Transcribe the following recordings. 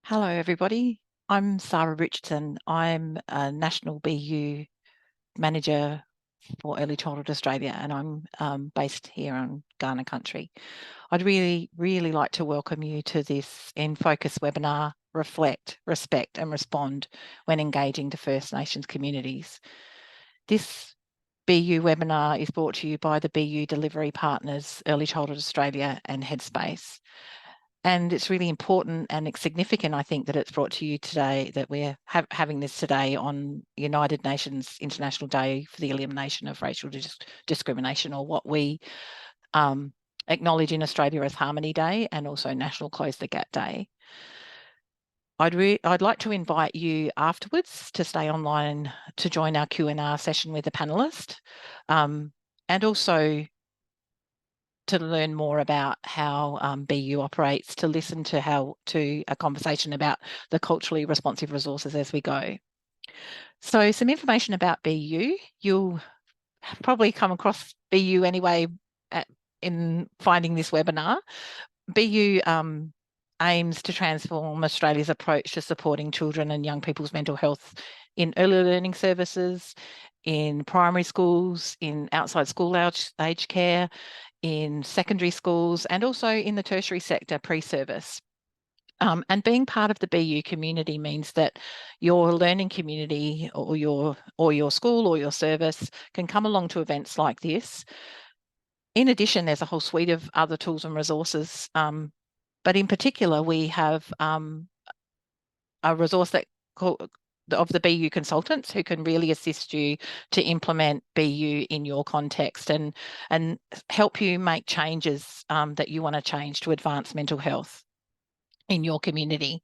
Hello, everybody. I'm Sarah Richardson. I'm a National BU Manager for Early Childhood Australia, and I'm based here on Kaurna country. I'd really like to welcome you to this In Focus webinar, Reflect, Respect and Respond when engaging to First Nations communities. This BU webinar is brought to you by the BU delivery partners, Early Childhood Australia and Headspace. And it's really important and significant, I think, that it's brought to you today, that we're having this today on United Nations International Day for the Elimination of Racial Discrimination, or what we acknowledge in Australia as Harmony Day, and also National Close the Gap Day. I'd like to invite you afterwards to stay online to join our Q&A session with the panelist, and also to learn more about how BU operates, to listen to a conversation about the culturally responsive resources as we go. So some information about BU. You'll probably come across BU anyway in finding this webinar. BU aims to transform Australia's approach to supporting children and young people's mental health in early learning services, in primary schools, in outside school age care, in secondary schools, and also in the tertiary sector pre-service. And being part of the BU community means that your learning community or your school or your service can come along to events like this. In addition, there's a whole suite of other tools and resources, but in particular, we have a resource of the BU consultants who can really assist you to implement BU in your context and help you make changes that you want to change to advance mental health in your community.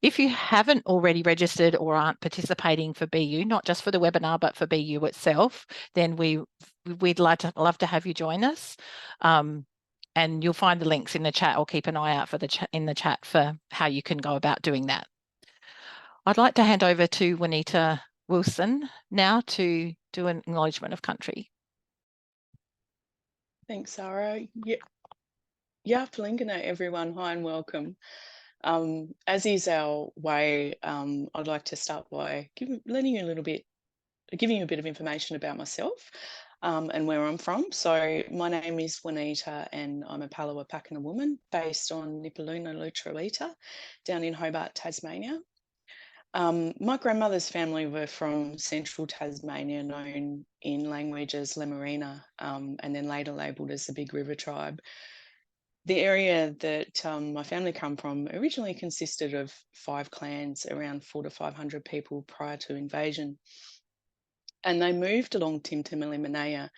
If you haven't already registered or aren't participating for BU, not just for the webinar, but for BU itself, then we'd love to have you join us. And you'll find the links in the chat, or keep an eye out in the chat for how you can go about doing that. I'd like to hand over to Juanita Wilson now to do an acknowledgement of country. Thanks, Sarah. Yeah, Palingana, everyone. Hi and welcome. As is our way, I'd like to start by giving you a bit of information about myself and where I'm from. So my name is Juanita, and I'm a Palawa Pakana woman based on Nipaluna Lutruwita down in Hobart, Tasmania. My grandmother's family were from central Tasmania, known in language as Lemerina, and then later labelled as the Big River Tribe. The area that my family come from originally consisted of 5 clans, around 400 to 500 people prior to invasion. And they moved along Timtimili,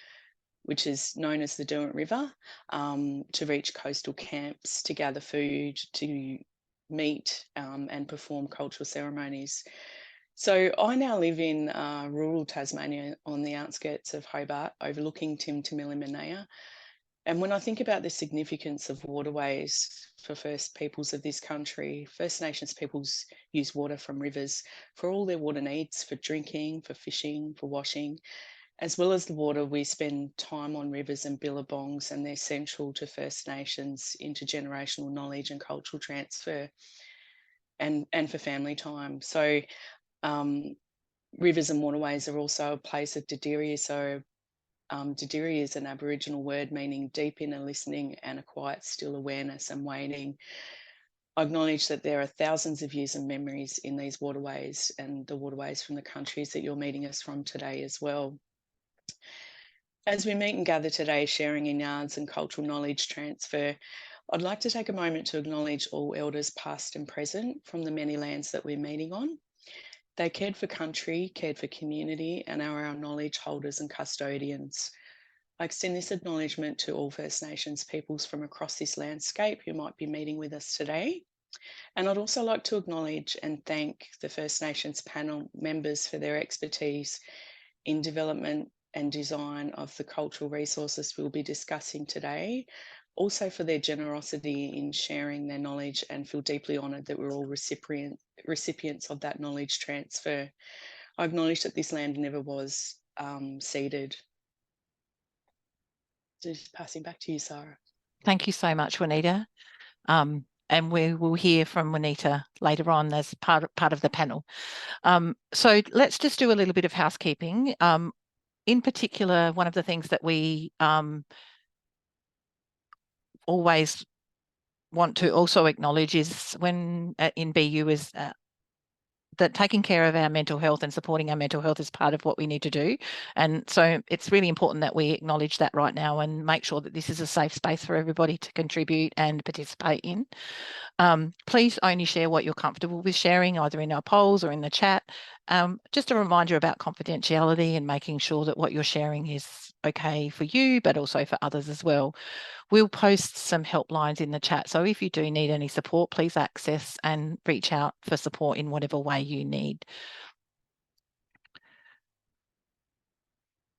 which is known as the Derwent River, to reach coastal camps, to gather food, to meet and perform cultural ceremonies. So I now live in rural Tasmania on the outskirts of Hobart, overlooking Timtimili. And when I think about the significance of waterways for First Peoples of this country, First Nations peoples use water from rivers for all their water needs, for drinking, for fishing, for washing, as well as the water we spend time on rivers and billabongs, and they're central to First Nations intergenerational knowledge and cultural transfer, and for family time. So rivers and waterways are also a place of Didiri. So Didiri is an Aboriginal word meaning deep inner listening and a quiet, still awareness and waiting. I acknowledge that there are thousands of years of memories in these waterways, and the waterways from the countries that you're meeting us from today as well. As we meet and gather today, sharing in yards and cultural knowledge transfer, I'd like to take a moment to acknowledge all elders past and present from the many lands that we're meeting on. They cared for country, cared for community, and are our knowledge holders and custodians. I extend this acknowledgement to all First Nations peoples from across this landscape who might be meeting with us today. And I'd also like to acknowledge and thank the First Nations panel members for their expertise in development and design of the cultural resources we'll be discussing today, also for their generosity in sharing their knowledge, and feel deeply honoured that we're all recipients of that knowledge transfer. I acknowledge that this land never was ceded. Just passing back to you, Sarah. Thank you so much, Juanita. and we will hear from Juanita later on as part of the panel. So let's just do a little bit of housekeeping. In particular, one of the things that we always want to also acknowledge is when in BU is that taking care of our mental health and supporting our mental health is part of what we need to do. And so it's really important that we acknowledge that right now and make sure that this is a safe space for everybody to contribute and participate in. Please only share what you're comfortable with sharing, either in our polls or in the chat. Just a reminder about confidentiality and making sure that what you're sharing is okay for you, but also for others as well. We'll post some helplines in the chat. So if you do need any support, please access and reach out for support in whatever way you need.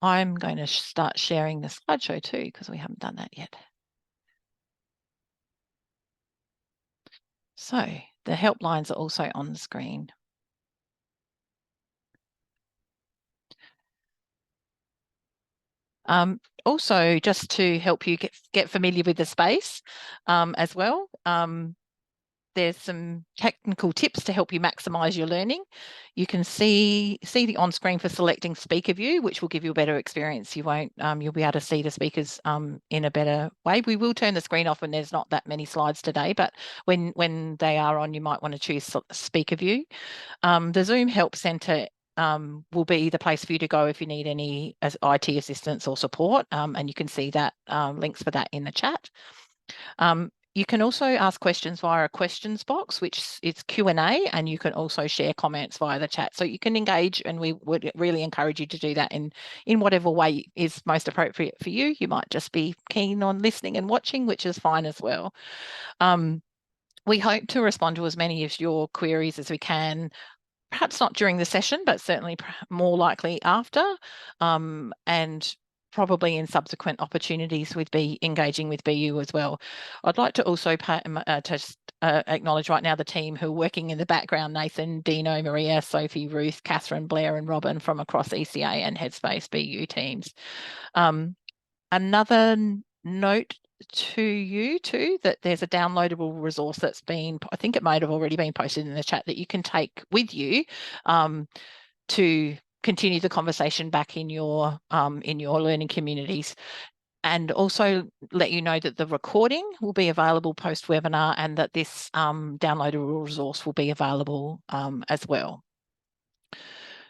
I'm going to start sharing the slideshow too, because we haven't done that yet. So the helplines are also on the screen. Also, just to help you get familiar with the space as well, there's some technical tips to help you maximise your learning. You can see the on-screen for selecting speaker view, which will give you a better experience. You'll be able to see the speakers in a better way. We will turn the screen off when there's not that many slides today, but when they are on, you might want to choose speaker view. The Zoom Help Centre will be the place for you to go if you need any IT assistance or support, and you can see that links for that in the chat. You can also ask questions via a questions box, which is Q&A, and you can also share comments via the chat. So you can engage, and we would really encourage you to do that in whatever way is most appropriate for you. You might just be keen on listening and watching, which is fine as well. We hope to respond to as many of your queries as we can, perhaps not during the session, but certainly more likely after, and probably in subsequent opportunities with engaging with BU as well. I'd like to also acknowledge right now the team who are working in the background: Nathan, Dino, Maria, Sophie, Ruth, Catherine, Blair and Robin from across ECA and Headspace BU teams. Another note to you too, that there's a downloadable resource that's been, I think it might have already been posted in the chat, that you can take with you to continue the conversation back in your learning communities. And also let you know that the recording will be available post-webinar, and that this downloadable resource will be available as well.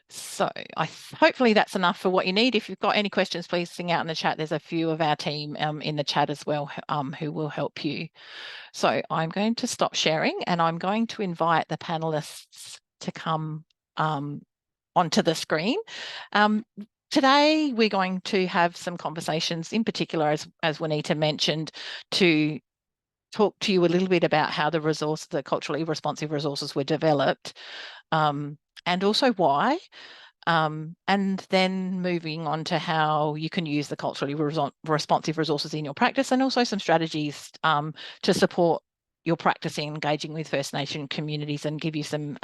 So hopefully that's enough for what you need. If you've got any questions, please sing out in the chat. There's a few of our team in the chat as well who will help you. So I'm going to stop sharing, and I'm going to invite the panelists to come onto the screen. Today, we're going to have some conversations, in particular, as Juanita mentioned, to talk to you a little bit about how the culturally responsive resources were developed, and also why, and then moving on to how you can use the culturally responsive resources in your practice, and also some strategies to support your practice in engaging with First Nation communities, and give you some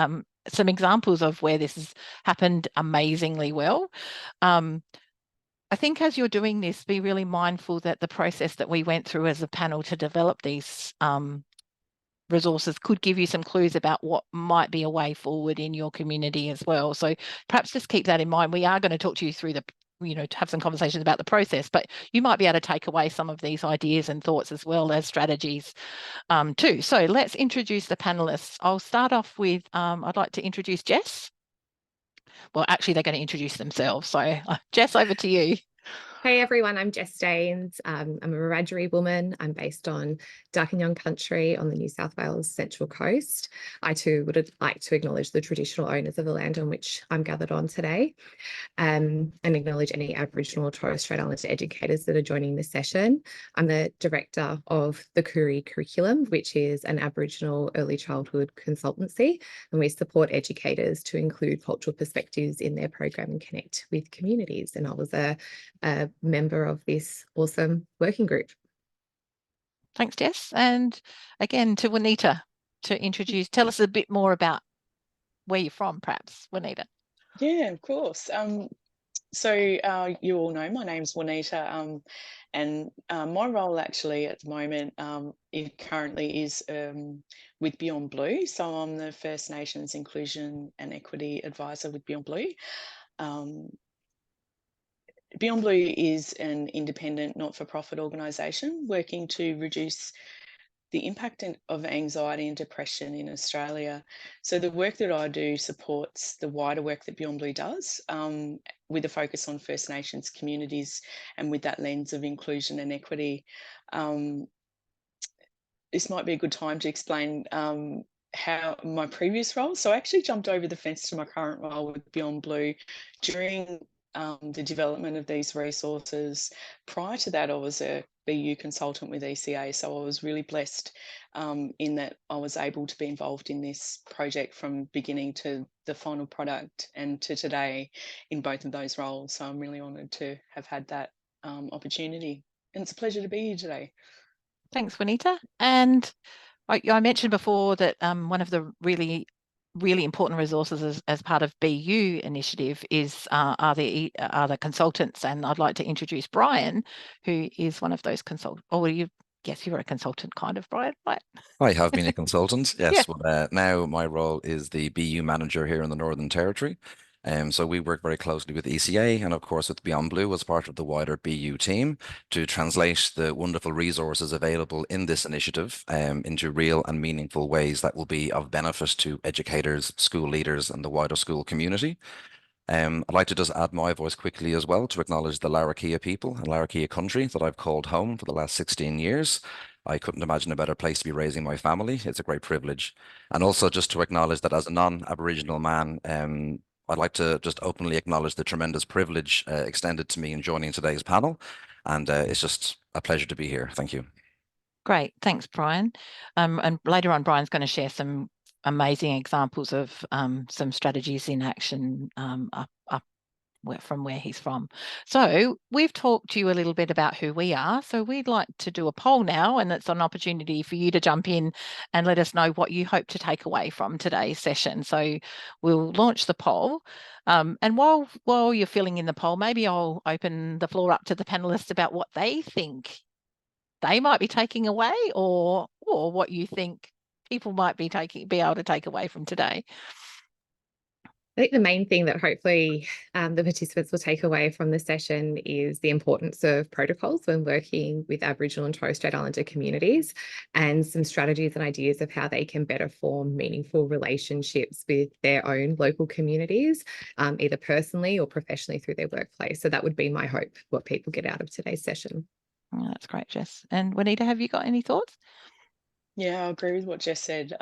examples of where this has happened amazingly well. I think as you're doing this, be really mindful that the process that we went through as a panel to develop these resources could give you some clues about what might be a way forward in your community as well. So perhaps just keep that in mind. We are going to talk to you through to have some conversations about the process, but you might be able to take away some of these ideas and thoughts as well as strategies too. So let's introduce the panelists. I'll start off with, I'd like to introduce Jess. Well, actually, they're going to introduce themselves. So Jess, over to you. Hey everyone, I'm Jess Daines. I'm a Wiradjuri woman. I'm based on Darkinjung country on the New South Wales Central Coast. I too would like to acknowledge the traditional owners of the land on which I'm gathered on today, and acknowledge any Aboriginal or Torres Strait Islander educators that are joining this session. I'm the director of the Koori Curriculum, which is an Aboriginal early childhood consultancy, and we support educators to include cultural perspectives in their program and connect with communities. And I was a member of this awesome working group. Thanks, Jess. And again, to Juanita to tell us a bit more about where you're from, perhaps, Juanita. Yeah, of course. So you all know my name's Juanita, and my role actually at the moment it currently is with Beyond Blue. So I'm the First Nations Inclusion and Equity Advisor with Beyond Blue. Beyond Blue is an independent, not-for-profit organisation working to reduce the impact of anxiety and depression in Australia. So the work that I do supports the wider work that Beyond Blue does, with a focus on First Nations communities and with that lens of inclusion and equity. This might be a good time to explain how my previous role. So I actually jumped over the fence to my current role with Beyond Blue during the development of these resources. Prior to that, I was a BU consultant with ECA, so I was really blessed in that I was able to be involved in this project from beginning to the final product and to today in both of those roles. So I'm really honoured to have had that opportunity, and it's a pleasure to be here today. Thanks, Juanita. And I mentioned before that one of the really important resources as part of BU initiative is are the consultants, and I'd like to introduce Brian, who is one of those consultants. Oh, yes, you're a consultant, kind of, Brian, right? I have been a consultant, yes. Yeah. But now my role is the BU manager here in the Northern Territory. So we work very closely with ECA and, of course, with Beyond Blue as part of the wider BU team to translate the wonderful resources available in this initiative into real and meaningful ways that will be of benefit to educators, school leaders, and the wider school community. I'd like to just add my voice quickly as well to acknowledge the Larrakia people and Larrakia country that I've called home for the last 16 years. I couldn't imagine a better place to be raising my family. It's a great privilege. And also just to acknowledge that as a non-Aboriginal man, I'd like to just openly acknowledge the tremendous privilege extended to me in joining today's panel. And it's just a pleasure to be here. Thank you. Great. Thanks, Brian. And later on, Brian's going to share some amazing examples of some strategies in action from where he's from. So we've talked to you a little bit about who we are. So we'd like to do a poll now, and it's an opportunity for you to jump in and let us know what you hope to take away from today's session. So we'll launch the poll. And while you're filling in the poll, maybe I'll open the floor up to the panelists about what they think they might be taking away, or what you think people might be able to take away from today. I think the main thing that hopefully the participants will take away from the session is the importance of protocols when working with Aboriginal and Torres Strait Islander communities, and some strategies and ideas of how they can better form meaningful relationships with their own local communities, either personally or professionally through their workplace. So that would be my hope, what people get out of today's session. Oh, that's great, Jess. And Juanita, have you got any thoughts? Yeah, I agree with what Jess said,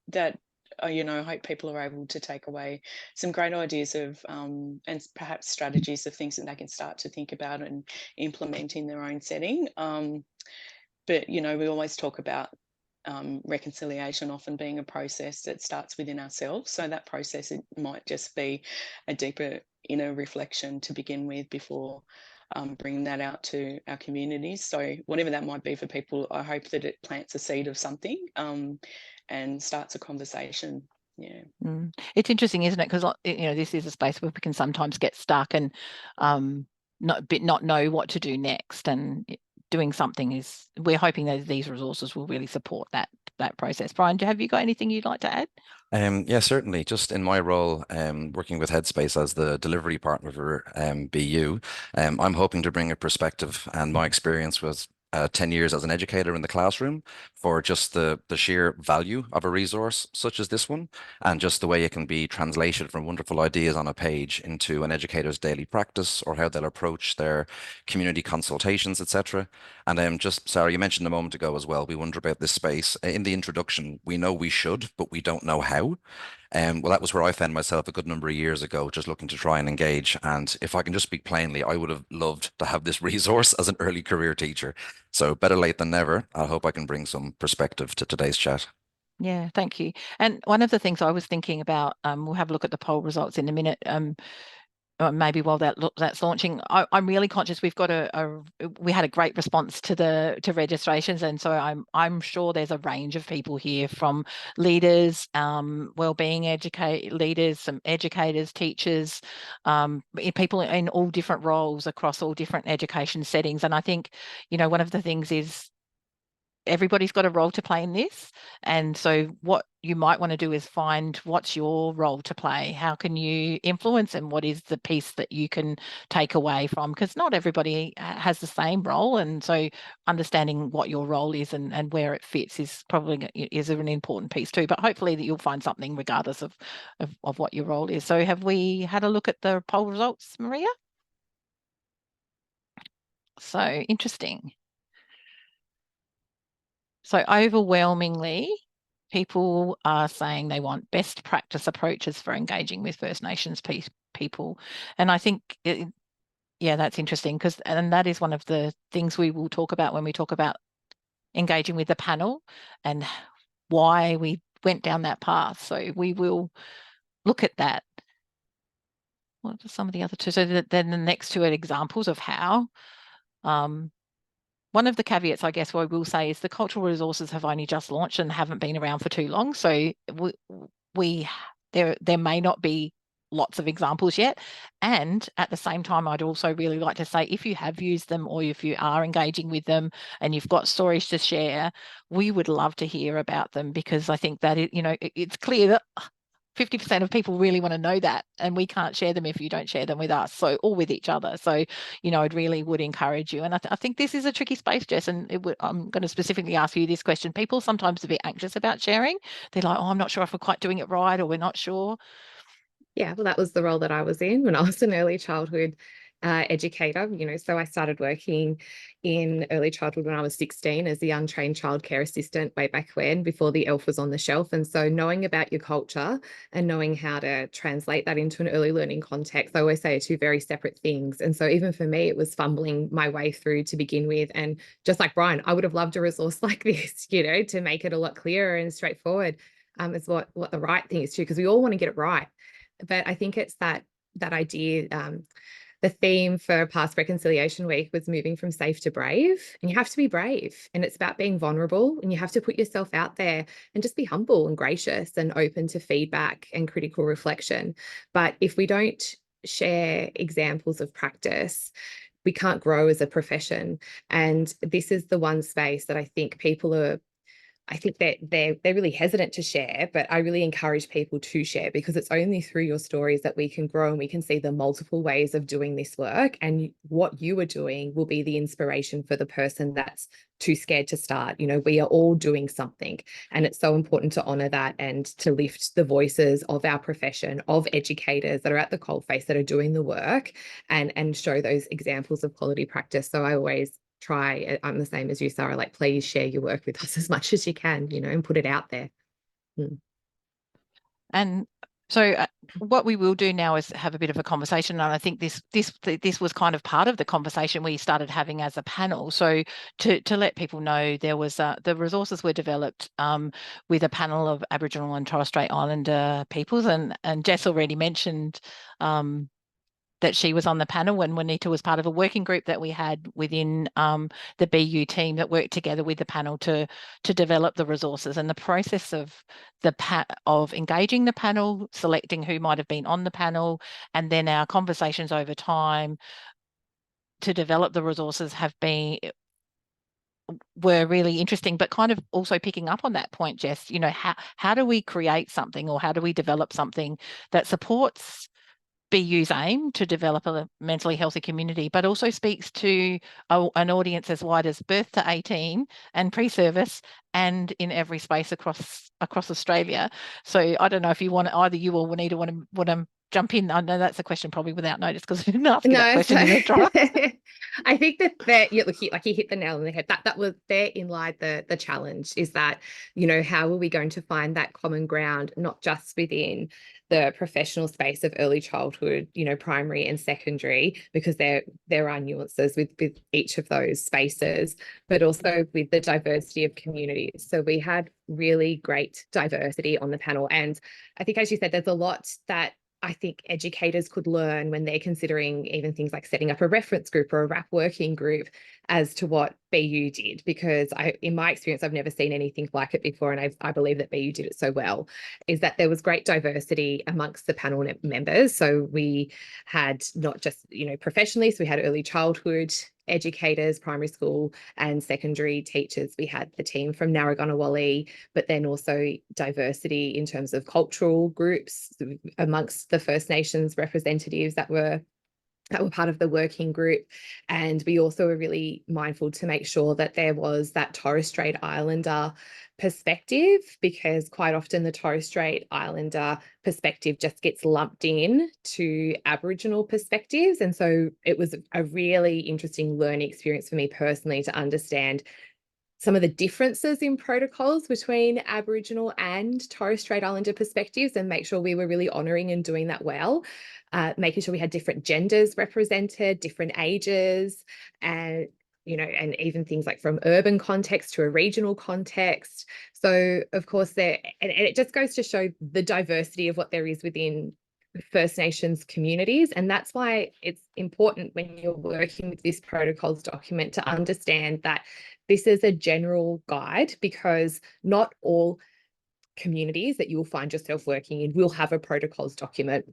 that I hope people are able to take away some great ideas of and perhaps strategies of things that they can start to think about and implement in their own setting. But we always talk about reconciliation often being a process that starts within ourselves. So that process, it might just be a deeper inner reflection to begin with before bringing that out to our communities. So whatever that might be for people, I hope that it plants a seed of something and starts a conversation. Yeah. It's interesting, isn't it? Because this is a space where we can sometimes get stuck and not know what to do next. And doing something we're hoping that these resources will really support that process. Brian, have you got anything you'd like to add? Yeah, certainly. Just in my role, working with Headspace as the delivery partner for BU, I'm hoping to bring a perspective and my experience with 10 years as an educator in the classroom for just the sheer value of a resource such as this one, and just the way it can be translated from wonderful ideas on a page into an educator's daily practice, or how they'll approach their community consultations, etc. And just, Sarah, you mentioned a moment ago as well, we wonder about this space. In the introduction, we know we should, but we don't know how. Well, that was where I found myself a good number of years ago, just looking to try and engage. And if I can just speak plainly, I would have loved to have this resource as an early career teacher. So better late than never. I hope I can bring some perspective to today's chat. Yeah, thank you. And one of the things I was thinking about, we'll have a look at the poll results in a minute. maybe while that's launching, I'm really conscious we've got we had a great response to registrations, and so I'm sure there's a range of people here, from leaders, wellbeing leaders, some educators, teachers, people in all different roles across all different education settings. And I think, you know, one of the things is everybody's got a role to play in this. And so what you might want to do is find what's your role to play. How can you influence, and what is the piece that you can take away from? Because not everybody has the same role. And so understanding what your role is and where it fits is probably an important piece too. But hopefully that you'll find something regardless of what your role is. So have we had a look at the poll results, Maria? So interesting. So overwhelmingly, people are saying they want best practice approaches for engaging with First Nations people. And I think, yeah, that's interesting, and that is one of the things we will talk about when we talk about engaging with the panel and why we went down that path. So we will look at that. What are some of the other two? So then the next two are examples of how. One of the caveats, I guess, what I will say is the cultural resources have only just launched and haven't been around for too long. So there may not be lots of examples yet. And at the same time, I'd also really like to say, if you have used them or if you are engaging with them and you've got stories to share, we would love to hear about them, because I think that it's clear that 50% of people really want to know that, and we can't share them if you don't share them with us, or with each other. So, you know, I'd really would encourage you. And I think this is a tricky space, Jess, and I'm going to specifically ask you this question. People sometimes are a bit anxious about sharing. They're like, oh, I'm not sure if we're quite doing it right, or we're not sure. Yeah, well, that was the role that I was in when I was an early childhood educator. You know, so I started working in early childhood when I was 16 as the untrained childcare assistant way back when, before the ELF was on the shelf. And so knowing about your culture and knowing how to translate that into an early learning context, I always say, are two very separate things. And so even for me, it was fumbling my way through to begin with. And just like Brian, I would have loved a resource like this, you know, to make it a lot clearer and straightforward. Is what the right thing is too, because we all want to get it right. But I think it's that idea. The theme for past Reconciliation Week was moving from safe to brave, and you have to be brave, and it's about being vulnerable, and you have to put yourself out there and just be humble and gracious and open to feedback and critical reflection. But if we don't share examples of practice, we can't grow as a profession. And this is the one space that I think that they're really hesitant to share, but I really encourage people to share, because it's only through your stories that we can grow and we can see the multiple ways of doing this work. And what you are doing will be the inspiration for the person that's too scared to start. You know, we are all doing something, and it's so important to honor that and to lift the voices of our profession, of educators that are at the coalface, that are doing the work, and show those examples of quality practice. So I always try, I'm the same as you, Sarah, like, please share your work with us as much as you can, you know, and put it out there. And so what we will do now is have a bit of a conversation, and I think this was kind of part of the conversation we started having as a panel. So to let people know, there was the resources were developed with a panel of Aboriginal and Torres Strait Islander peoples, and Jess already mentioned that she was on the panel, when Juanita was part of a working group that we had within the BU team that worked together with the panel to develop the resources. And the process of engaging the panel, selecting who might have been on the panel, and then our conversations over time to develop the resources were really interesting, but kind of also picking up on that point, Jess, you know, how do we create something, or how do we develop something that supports BU's aim to develop a mentally healthy community, but also speaks to an audience as wide as birth to 18 and pre-service, and in every space across Australia. So I don't know if you want, either you or Juanita want to jump in. I know that's a question probably without notice, because I didn't ask you that question in the draft. I think that you hit the nail on the head. That was therein lied the challenge, is that, you know, how are we going to find that common ground, not just within the professional space of early childhood, you know, primary and secondary, because there are nuances with each of those spaces, but also with the diversity of communities. So we had really great diversity on the panel. And I think, as you said, there's a lot that I think educators could learn when they're considering even things like setting up a reference group or a RAP working group as to what BU did, because in my experience, I've never seen anything like it before, and I believe that BU did it so well, is that there was great diversity amongst the panel members. So we had not just, professionally, so we had early childhood educators, primary school and secondary teachers. We had the team from Narragansett, but then also diversity in terms of cultural groups amongst the First Nations representatives that were part of the working group. And we also were really mindful to make sure that there was that Torres Strait Islander perspective, because quite often the Torres Strait Islander perspective just gets lumped in to Aboriginal perspectives. And so it was a really interesting learning experience for me personally to understand some of the differences in protocols between Aboriginal and Torres Strait Islander perspectives, and make sure we were really honouring and doing that well, making sure we had different genders represented, different ages, and and even things like from urban context to a regional context. So of course and it just goes to show the diversity of what there is within First Nations communities. And that's why it's important when you're working with this protocols document to understand that this is a general guide, because not all communities that you will find yourself working in will have a protocols document.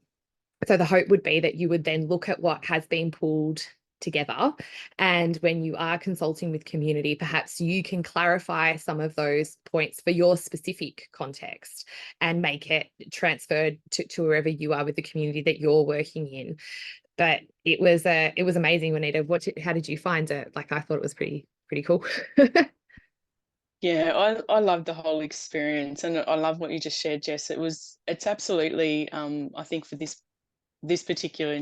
So the hope would be that you would then look at what has been pulled together, and when you are consulting with community, perhaps you can clarify some of those points for your specific context and make it transferred to wherever you are with the community that you're working in. But it was amazing, Juanita. How did you find it? Like, I thought it was pretty cool. Yeah, I love the whole experience, and I love what you just shared, Jess. It's absolutely I think for this particular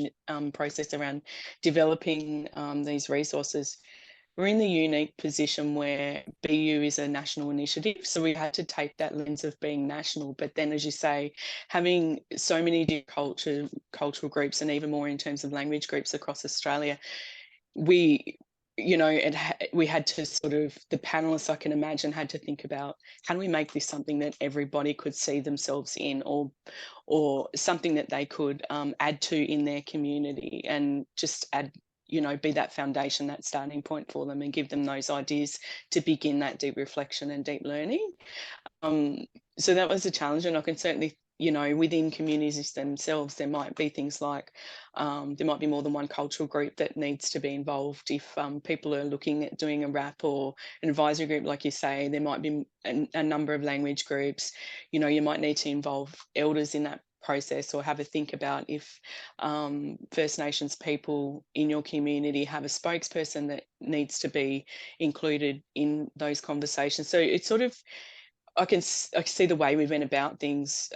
process around developing these resources, we're in the unique position where BU is a national initiative. So we had to take that lens of being national, but then, as you say, having so many different cultural groups, and even more in terms of language groups across Australia, we had to the panelists, I can imagine, had to think about, how do we make this something that everybody could see themselves in, or something that they could add to in their community, and just add, be that foundation, that starting point for them, and give them those ideas to begin that deep reflection and deep learning. So that was a challenge, and I can certainly, within communities themselves, there might be things like there might be more than one cultural group that needs to be involved. If people are looking at doing a RAP or an advisory group, like you say, there might be a number of language groups. You might need to involve elders in that process, or have a think about if First Nations people in your community have a spokesperson that needs to be included in those conversations. So it's I can see the way we went about things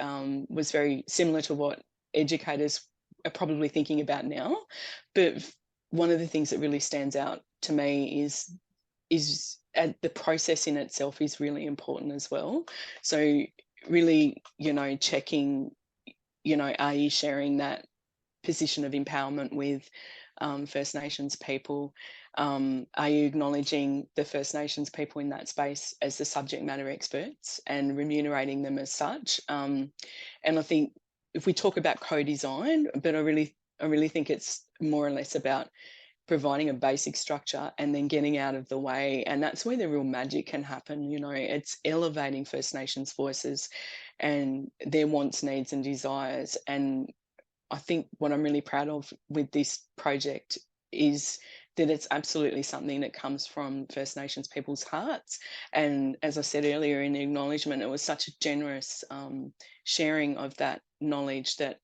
was very similar to what educators are probably thinking about now. But one of the things that really stands out to me is the process in itself is really important as well. So really, checking, are you sharing that position of empowerment with First Nations people? Are you acknowledging the First Nations people in that space as the subject matter experts and remunerating them as such? And I think if we talk about co-design, but I really think it's more or less about providing a basic structure and then getting out of the way. And that's where the real magic can happen. It's elevating First Nations voices and their wants, needs and desires. And I think what I'm really proud of with this project is that it's absolutely something that comes from First Nations people's hearts. And as I said earlier in the acknowledgement, it was such a generous sharing of that knowledge that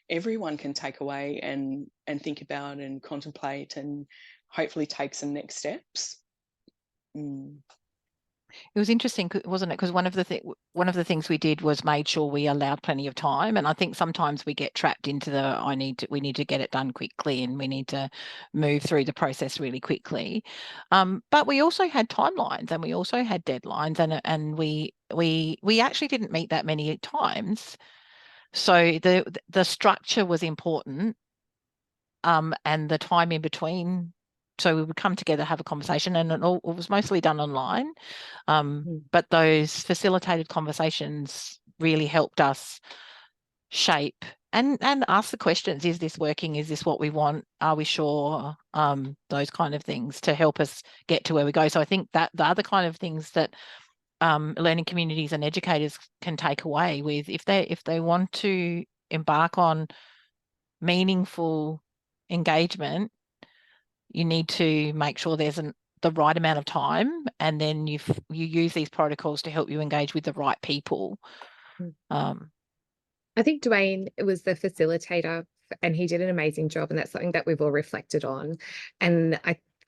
everyone can take away and think about and contemplate, and hopefully take some next steps. It was interesting, wasn't it? Because one of the things we did was made sure we allowed plenty of time. And I think sometimes we get trapped into we need to get it done quickly, and we need to move through the process really quickly. But we also had timelines, and we also had deadlines, and we actually didn't meet that many times. So the structure was important, and the time in between. So we would come together, have a conversation, and it was mostly done online. But those facilitated conversations really helped us shape and ask the questions. Is this working? Is this what we want? Are we sure? Those kind of things to help us get to where we go. So I think that the other kind of things that learning communities and educators can take away with, if they want to embark on meaningful engagement, you need to make sure there's the right amount of time, and then you use these protocols to help you engage with the right people. I think Dwayne was the facilitator and he did an amazing job, and that's something that we've all reflected on. And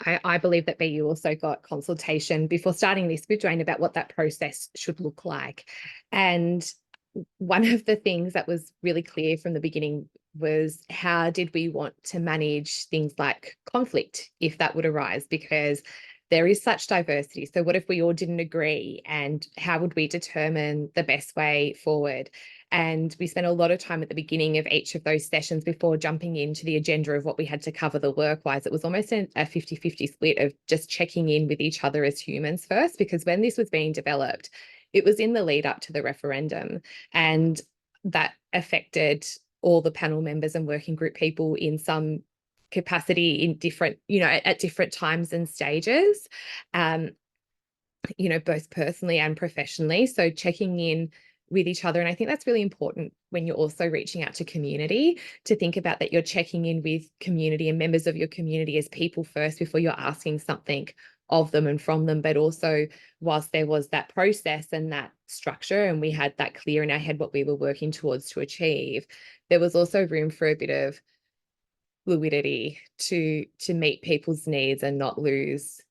I believe that BU also got consultation before starting this with Dwayne about what that process should look like. And one of the things that was really clear from the beginning was, how did we want to manage things like conflict if that would arise? Because there is such diversity. So what if we all didn't agree, and how would we determine the best way forward? And we spent a lot of time at the beginning of each of those sessions before jumping into the agenda of what we had to cover the work-wise. It was almost a 50-50 split of just checking in with each other as humans first, because when this was being developed, it was in the lead up to the referendum, and that affected all the panel members and working group people in some capacity in different, at different times and stages, both personally and professionally. So checking in with each other. And I think that's really important when you're also reaching out to community, to think about that you're checking in with community and members of your community as people first before you're asking something of them and from them. But also, whilst there was that process and that structure, and we had that clear in our head what we were working towards to achieve, there was also room for a bit of fluidity to meet people's needs and not lose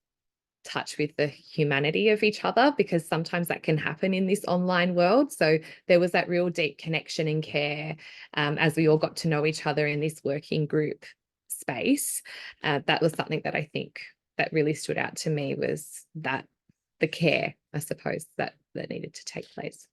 touch with the humanity of each other, because sometimes that can happen in this online world. So there was that real deep connection and care as we all got to know each other in this working group space. That was something that I think that really stood out to me, was that the care, I suppose, that needed to take place.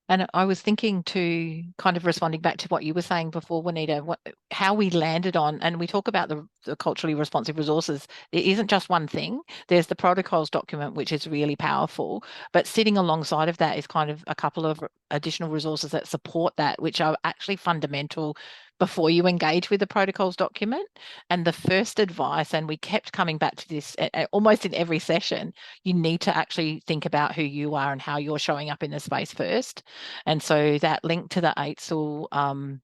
And I was thinking, to kind of responding back to what you were saying before, Juanita, how we landed on, and we talk about the culturally responsive resources. It isn't just one thing. There's the protocols document, which is really powerful, but sitting alongside of that is kind of a couple of additional resources that support that, which are actually fundamental before you engage with the protocols document. And the first advice, and we kept coming back to this almost in every session, you need to actually think about who you are and how you're showing up in the space first. And so that link to the AITSL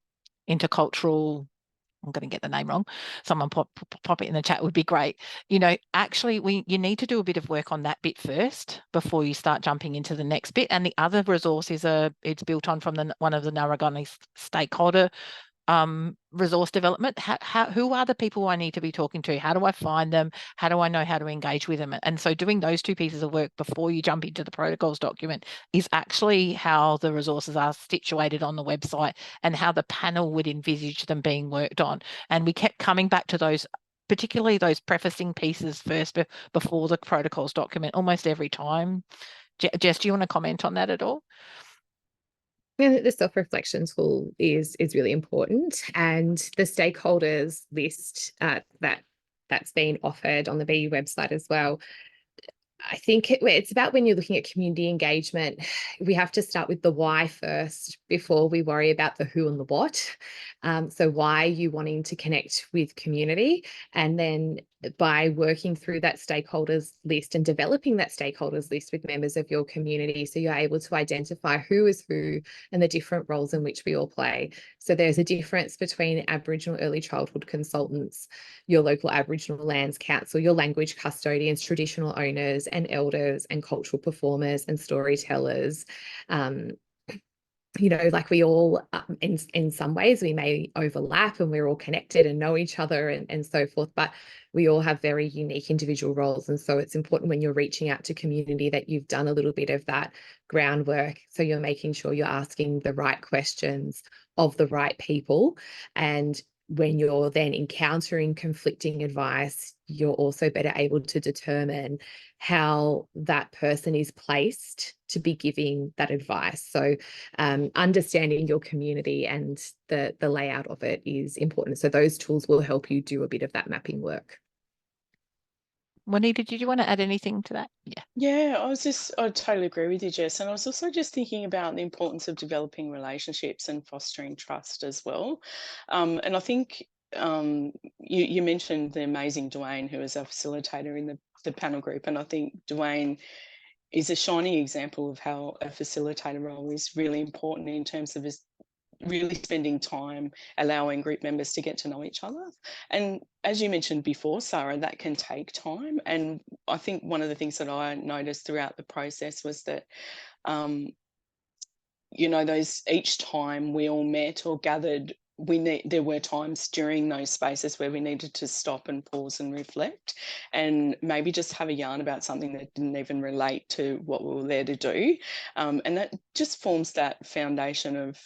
intercultural, I'm going to get the name wrong, someone pop it in the chat would be great. Actually you need to do a bit of work on that bit first before you start jumping into the next bit. And the other resource is it's built on from one of the Narragoni stakeholder resource development. Who are the people I need to be talking to? How do I find them? How do I know how to engage with them? And so doing those two pieces of work before you jump into the protocols document is actually how the resources are situated on the website and how the panel would envisage them being worked on. And we kept coming back to those, particularly those prefacing pieces first before the protocols document almost every time. Jess, do you want to comment on that at all? Yeah, the self-reflection tool is really important, and the stakeholders list that's been offered on the BU website as well. I think it's about, when you're looking at community engagement, we have to start with the why first before we worry about the who and the what. So why are you wanting to connect with community? And then by working through that stakeholders list and developing that stakeholders list with members of your community, so you're able to identify who is who and the different roles in which we all play. So there's a difference between Aboriginal early childhood consultants, your local Aboriginal Lands Council, your language custodians, traditional owners and elders and cultural performers and storytellers. Like we all, in some ways, we may overlap and we're all connected and know each other and so forth, but we all have very unique individual roles. And so it's important when you're reaching out to community that you've done a little bit of that groundwork. So you're making sure you're asking the right questions of the right people. And when you're then encountering conflicting advice, you're also better able to determine how that person is placed to be giving that advice. So understanding your community and the layout of it is important. So those tools will help you do a bit of that mapping work. Juanita, did you want to add anything to that? Yeah. Yeah, I totally agree with you, Jess. And I was also just thinking about the importance of developing relationships and fostering trust as well. And I think you mentioned the amazing Dwayne, who is a facilitator in the panel group. And I think Dwayne is a shining example of how a facilitator role is really important in terms of his really spending time allowing group members to get to know each other. And as you mentioned before, Sarah, that can take time. And I think one of the things that I noticed throughout the process was that, you know, each time we all met or gathered, there were times during those spaces where we needed to stop and pause and reflect, and maybe just have a yarn about something that didn't even relate to what we were there to do, and that just forms that foundation of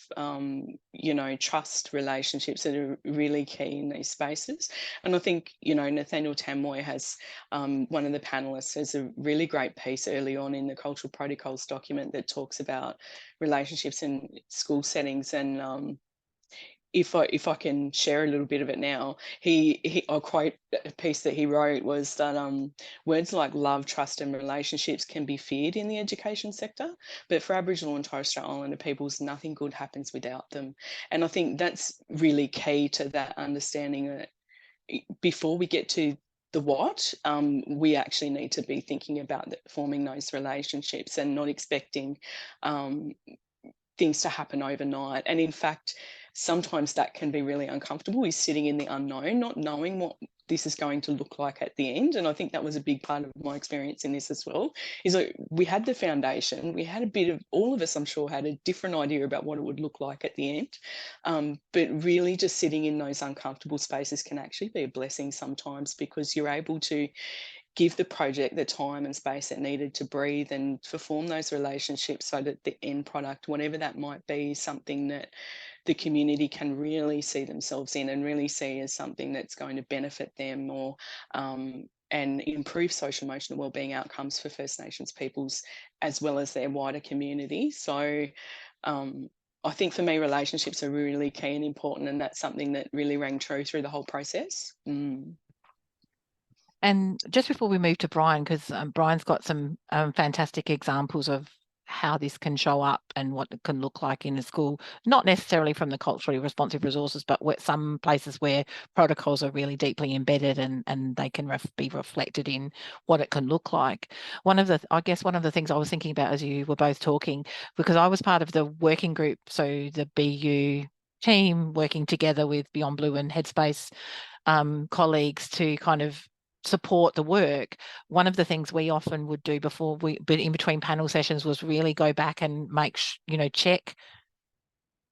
you know, trust relationships that are really key in these spaces. And I think, you know, Nathaniel Tamoy has one of the panelists has a really great piece early on in the Cultural Protocols document that talks about relationships in school settings. And if I can share a little bit of it now, I'll quote a piece that he wrote was that words like love, trust and relationships can be feared in the education sector, but for Aboriginal and Torres Strait Islander peoples, nothing good happens without them. And I think that's really key to that understanding that before we get to the what, we actually need to be thinking about forming those relationships and not expecting things to happen overnight. And in fact, sometimes that can be really uncomfortable, is sitting in the unknown, not knowing what this is going to look like at the end. And I think that was a big part of my experience in this as well, is like we had the foundation, we had a bit of, all of us I'm sure had a different idea about what it would look like at the end, but really just sitting in those uncomfortable spaces can actually be a blessing sometimes, because you're able to give the project the time and space it needed to breathe and to form those relationships, so that the end product, whatever that might be, is something that the community can really see themselves in and really see as something that's going to benefit them, or and improve social emotional wellbeing outcomes for First Nations peoples as well as their wider community. So I think for me, relationships are really key and important, and that's something that really rang true through the whole process. And just before we move to Brian, because Brian's got some fantastic examples of how this can show up and what it can look like in a school, not necessarily from the culturally responsive resources, but some places where protocols are really deeply embedded and they can be reflected in what it can look like. I guess one of the things I was thinking about as you were both talking, because I was part of the working group, so the BU team working together with Beyond Blue and Headspace colleagues to kind of support the work. One of the things we often would do but in between panel sessions, was really go back and check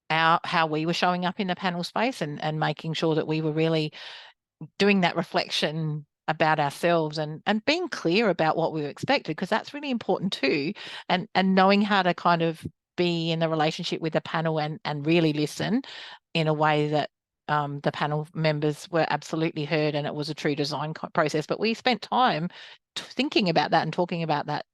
how we were showing up in the panel space, and making sure that we were really doing that reflection about ourselves and being clear about what we expected, because that's really important too, and knowing how to kind of be in the relationship with the panel and really listen in a way that the panel members were absolutely heard, and it was a true design process. But we spent time thinking about that and talking about that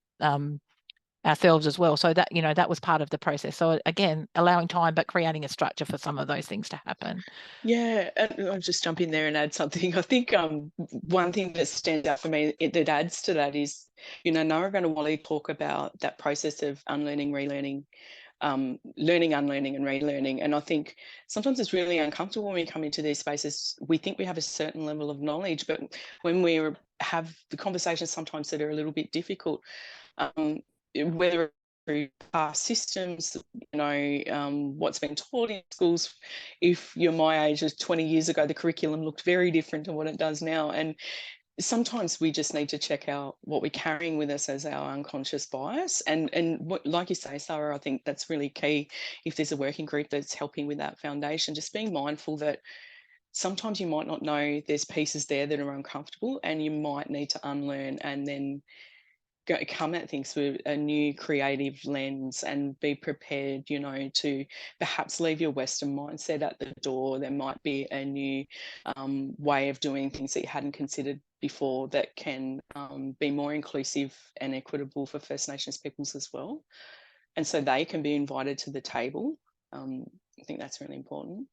ourselves as well. So that, that was part of the process. So again, allowing time, but creating a structure for some of those things to happen. Yeah, and I'll just jump in there and add something. I think one thing that stands out for me that adds to that is, Nara Ganawali talk about that process of unlearning, relearning, learning, unlearning and relearning. And I think sometimes it's really uncomfortable when we come into these spaces. We think we have a certain level of knowledge, but when we have the conversations sometimes that are a little bit difficult, whether through past systems, what's been taught in schools. If you're my age, 20 years ago, the curriculum looked very different to what it does now. And sometimes we just need to check out what we're carrying with us as our unconscious bias. And what, like you say, Sarah, I think that's really key. If there's a working group that's helping with that foundation, just being mindful that sometimes you might not know there's pieces there that are uncomfortable, and you might need to unlearn and then come at things with a new creative lens, and be prepared, to perhaps leave your Western mindset at the door. There might be a new way of doing things that you hadn't considered before, that can be more inclusive and equitable for First Nations peoples as well. And so they can be invited to the table. I think that's really important.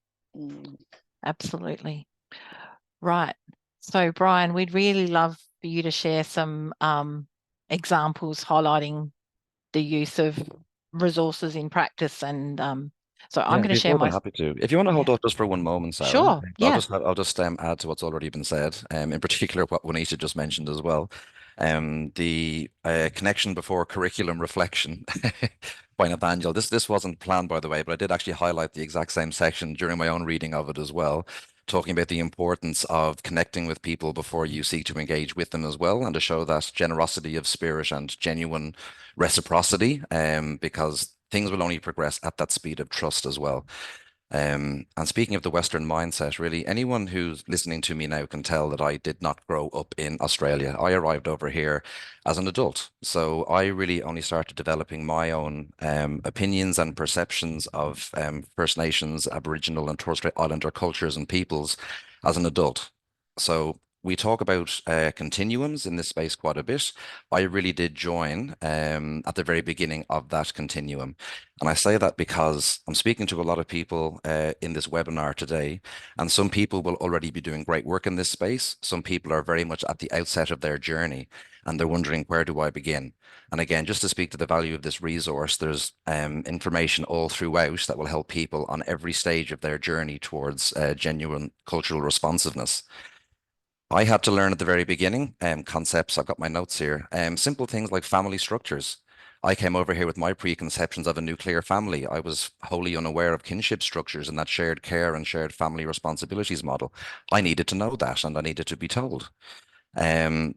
Absolutely. Right. So Brian, we'd really love for you to share some examples highlighting the use of resources in practice. And so I'm Yeah, going to be share more than my, happy to. If you want to hold yeah, off just for one moment, Sarah, sure, yeah, I'll just add to what's already been said. In particular, what Juanita just mentioned as well. The connection before curriculum reflection by Nathaniel. This wasn't planned, by the way, but I did actually highlight the exact same section during my own reading of it as well, talking about the importance of connecting with people before you seek to engage with them as well, and to show that generosity of spirit and genuine reciprocity, because things will only progress at that speed of trust as well. And speaking of the Western mindset, really, anyone who's listening to me now can tell that I did not grow up in Australia. I arrived over here as an adult. So I really only started developing my own opinions and perceptions of First Nations, Aboriginal, and Torres Strait Islander cultures and peoples as an adult. So we talk about continuums in this space quite a bit. I really did join at the very beginning of that continuum. And I say that because I'm speaking to a lot of people in this webinar today, and some people will already be doing great work in this space. Some people are very much at the outset of their journey, and they're wondering, where do I begin? And again, just to speak to the value of this resource, there's information all throughout that will help people on every stage of their journey towards genuine cultural responsiveness. I had to learn at the very beginning concepts. I've got my notes here. Simple things like family structures. I came over here with my preconceptions of a nuclear family. I was wholly unaware of kinship structures and that shared care and shared family responsibilities model. I needed to know that, and I needed to be told. Um,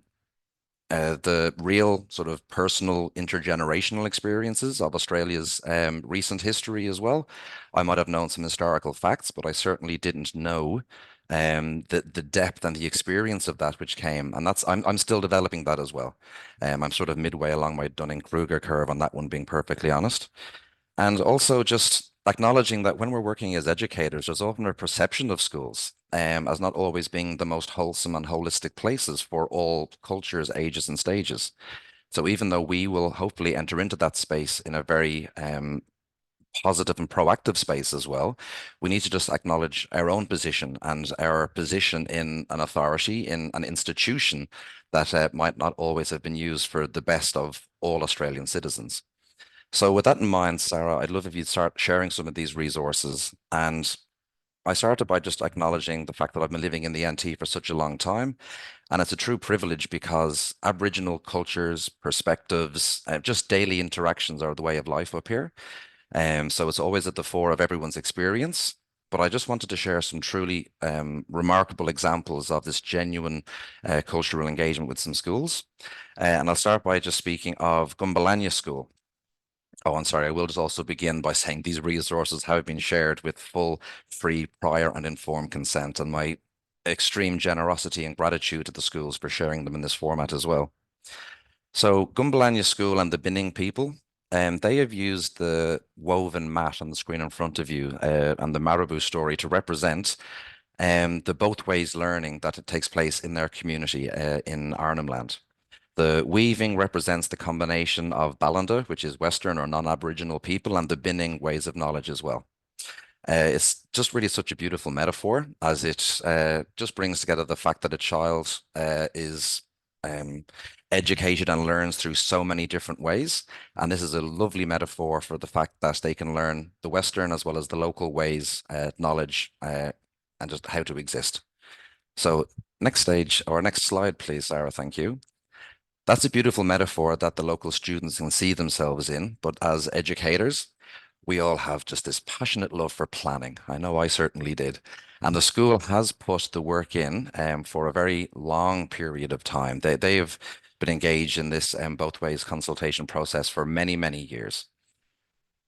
the real sort of personal intergenerational experiences of Australia's recent history as well. I might have known some historical facts, but I certainly didn't know the depth and the experience of that which came. And that's I'm still developing that as well. I'm sort of midway along my Dunning-Kruger curve on that one, being perfectly honest. And also just acknowledging that when we're working as educators, there's often a perception of schools as not always being the most wholesome and holistic places for all cultures, ages, and stages. So even though we will hopefully enter into that space in a very positive and proactive space as well, we need to just acknowledge our own position and our position in an authority, in an institution that might not always have been used for the best of all Australian citizens. So with that in mind, Sarah, I'd love if you'd start sharing some of these resources. And I started by just acknowledging the fact that I've been living in the NT for such a long time. And it's a true privilege because Aboriginal cultures, perspectives, just daily interactions are the way of life up here. So it's always at the fore of everyone's experience. But I just wanted to share some truly remarkable examples of this genuine cultural engagement with some schools. And I'll start by just speaking of Gumbalanya School. Oh, I'm sorry. I will just also begin by saying these resources have been shared with full, free, prior, and informed consent, and my extreme generosity and gratitude to the schools for sharing them in this format as well. So Gumbalanya School and the Binning people, they have used the woven mat on the screen in front of you and the Marabou story to represent the both ways learning that it takes place in their community in Arnhem Land. The weaving represents the combination of Balanda, which is Western or non-Aboriginal people, and the Binning ways of knowledge as well. It's just really such a beautiful metaphor, as it just brings together the fact that a child is educated and learns through so many different ways. And this is a lovely metaphor for the fact that they can learn the Western as well as the local ways, knowledge, and just how to exist. So next stage or next slide, please, Sarah. Thank you. That's a beautiful metaphor that the local students can see themselves in, but as educators, we all have just this passionate love for planning. I know I certainly did. And the school has put the work in for a very long period of time. They have been engaged in this both ways consultation process for many, many years.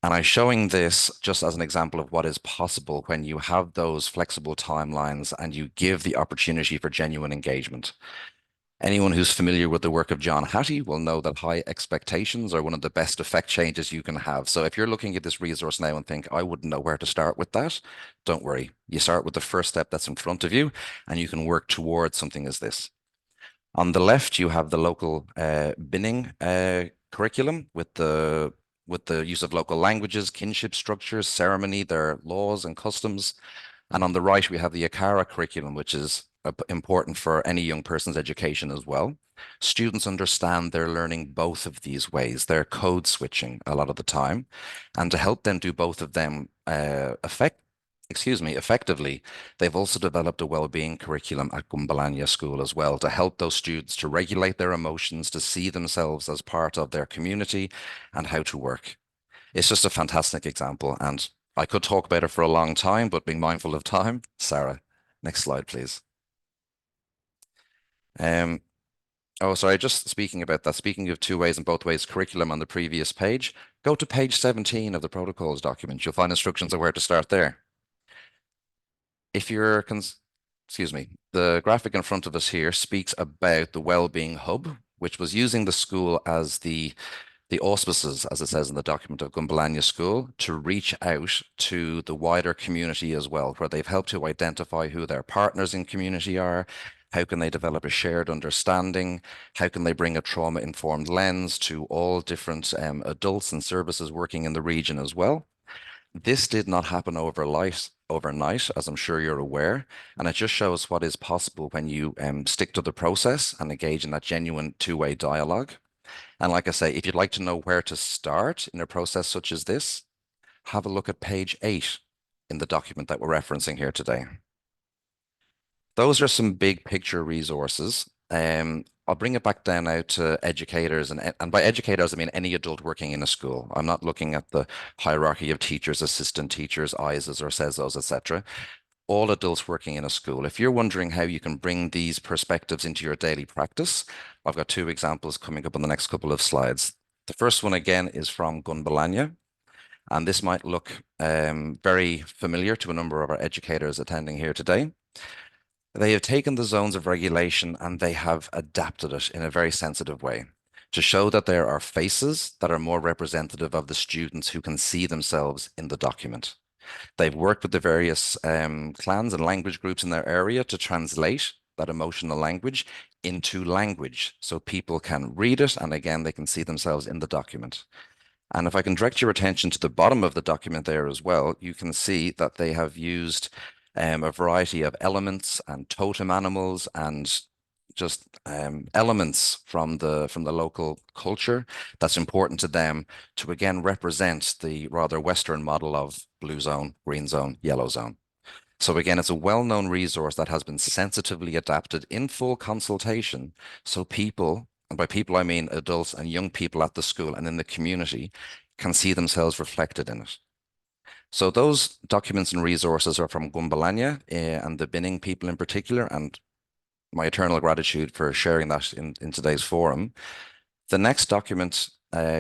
And I'm showing this just as an example of what is possible when you have those flexible timelines and you give the opportunity for genuine engagement. Anyone who's familiar with the work of John Hattie will know that high expectations are one of the best effect changes you can have. So if you're looking at this resource now and think, I wouldn't know where to start with that, don't worry. You start with the first step that's in front of you, and you can work towards something as this. On the left, you have the local Binning curriculum with the use of local languages, kinship structures, ceremony, their laws and customs. And on the right, we have the Akara curriculum, which is important for any young person's education as well. Students understand they're learning both of these ways. They're code switching a lot of the time. And to help them do both of them effectively, they've also developed a well-being curriculum at Gunbalanya School as well to help those students to regulate their emotions, to see themselves as part of their community and how to work. It's just a fantastic example, and I could talk about it for a long time, but being mindful of time, Sarah, next slide, please. Oh, sorry, just speaking about that, speaking of two ways and both ways curriculum on the previous page, go to page 17 of the protocols document. You'll find instructions on where to start there. If you're, excuse me, the graphic in front of us here speaks about the Wellbeing Hub, which was using the school as the auspices, as it says in the document of Gunbalanya School, to reach out to the wider community as well, where they've helped to identify who their partners in community are, how can they develop a shared understanding, how can they bring a trauma-informed lens to all different adults and services working in the region as well. This did not happen overnight, as I'm sure you're aware, and it just shows what is possible when you stick to the process and engage in that genuine two-way dialogue. And like I say, if you'd like to know where to start in a process such as this, have a look at page 8 in the document that we're referencing here today. Those are some big picture resources. I'll bring it back down now to educators, and by educators, I mean any adult working in a school. I'm not looking at the hierarchy of teachers, assistant teachers, ISAs or CESOs, etc. All adults working in a school. If you're wondering how you can bring these perspectives into your daily practice, I've got two examples coming up on the next couple of slides. The first one again is from Gunbalanya, and this might look very familiar to a number of our educators attending here today. They have taken the zones of regulation and they have adapted it in a very sensitive way to show that there are faces that are more representative of the students who can see themselves in the document. They've worked with the various clans and language groups in their area to translate that emotional language into language so people can read it, and again, they can see themselves in the document. And if I can direct your attention to the bottom of the document there as well, you can see that they have used a variety of elements and totem animals and just elements from the local culture that's important to them to again represent the rather Western model of blue zone, green zone, yellow zone. So again, it's a well-known resource that has been sensitively adapted in full consultation. So people, and by people I mean adults and young people at the school and in the community, can see themselves reflected in it. So those documents and resources are from Gunbalanya and the Bining people in particular, and my eternal gratitude for sharing that in today's forum. The next document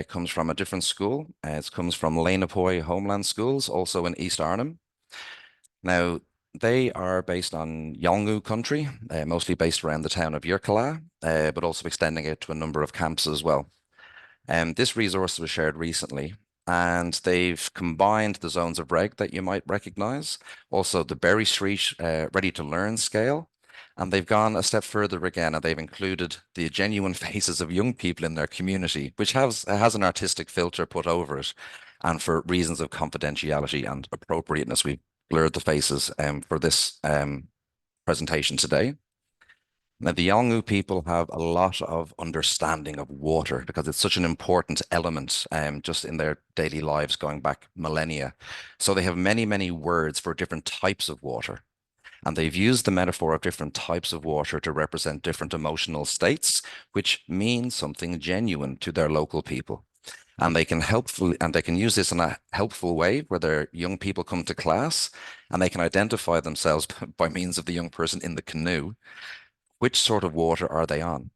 comes from a different school. It comes from Lenapoy Homeland Schools, also in East Arnhem. Now, they are based on Yolngu country, mostly based around the town of Yirrkala, but also extending it to a number of camps as well. This resource was shared recently, and they've combined the zones of reg that you might recognize, also the Berry Street Ready to Learn scale, and they've gone a step further again, and they've included the genuine faces of young people in their community, which has an artistic filter put over it. And for reasons of confidentiality and appropriateness, we've blurred the faces for this presentation today. Now, the Yolngu people have a lot of understanding of water because it's such an important element just in their daily lives going back millennia. So they have many, many words for different types of water. And they've used the metaphor of different types of water to represent different emotional states, which mean something genuine to their local people. And they can use this in a helpful way where their young people come to class and they can identify themselves by means of the young person in the canoe. Which sort of water are they on?